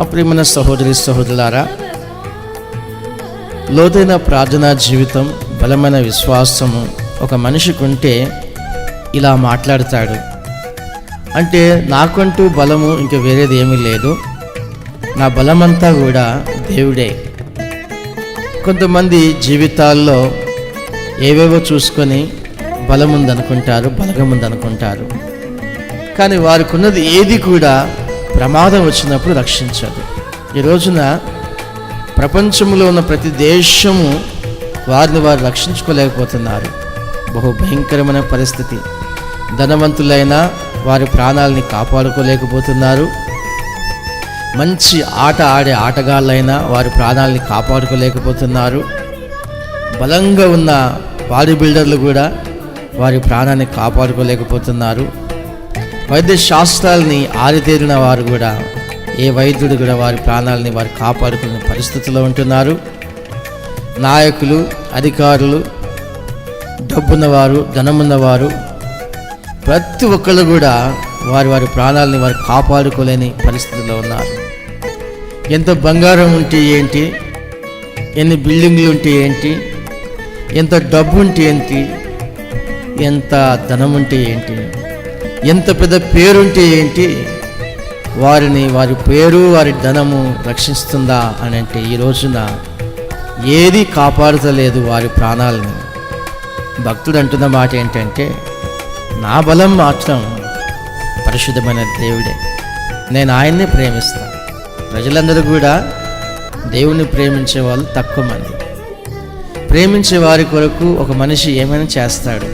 నా ప్రియమైన సహోదరి సహోదరులారా, లోతైన ప్రార్థనా జీవితం, బలమైన విశ్వాసము ఒక మనిషికి ఉంటే ఇలా మాట్లాడతాడు. అంటే నాకంటూ బలము ఇంక వేరేది ఏమీ లేదు, నా బలమంతా కూడా దేవుడే. కొంతమంది జీవితాల్లో ఏవేవో చూసుకొని బలముందనుకుంటారు, బలగముందనుకుంటారు. కానీ వారికి ఉన్నది ఏది కూడా ప్రమాదం వచ్చినప్పుడు రక్షించదు. ఈ రోజున ప్రపంచంలో ఉన్న ప్రతి దేశము వారిని వారు రక్షించుకోలేకపోతున్నారు. బహు భయంకరమైన పరిస్థితి. ధనవంతులైన వారి ప్రాణాలని కాపాడుకోలేకపోతున్నారు. మంచి ఆట ఆడే ఆటగాళ్ళైనా వారి ప్రాణాలని కాపాడుకోలేకపోతున్నారు. బలంగా ఉన్న బాడీ బిల్డర్లు కూడా వారి ప్రాణాన్ని కాపాడుకోలేకపోతున్నారు. వైద్య శాస్త్రాలని ఆరితేరిన వారు కూడా, ఏ వైద్యుడు కూడా వారి ప్రాణాలని వారు కాపాడుకునే పరిస్థితిలో ఉంటున్నారు. నాయకులు, అధికారులు, డబ్బున్నవారు, ధనమున్నవారు, ప్రతి ఒక్కళ్ళు కూడా వారి వారి ప్రాణాలని వారు కాపాడుకోలేని పరిస్థితిలో ఉన్నారు. ఎంత బంగారం ఉంటే ఏంటి, ఎన్ని బిల్డింగ్లు ఉంటే ఏంటి, ఎంత డబ్బు ఉంటే ఏంటి, ఎంత ధనం ఉంటే ఏంటి, ఎంత పెద్ద పేరుంటే ఏంటి, వారిని వారి పేరు వారి ధనము రక్షిస్తుందా అని అంటే ఈ రోజున ఏది కాపాడుతలేదు వారి ప్రాణాలని. భక్తుడు అంటున్న మాట ఏంటంటే, నా బలం మాత్రం పరిశుద్ధమైన దేవుడే, నేను ఆయన్నే ప్రేమిస్తాను. ప్రజలందరూ కూడా దేవుణ్ణి ప్రేమించే వాళ్ళు తక్కువ మంది. ప్రేమించే వారి కొరకు ఒక మనిషి ఏమైనా చేస్తాడు.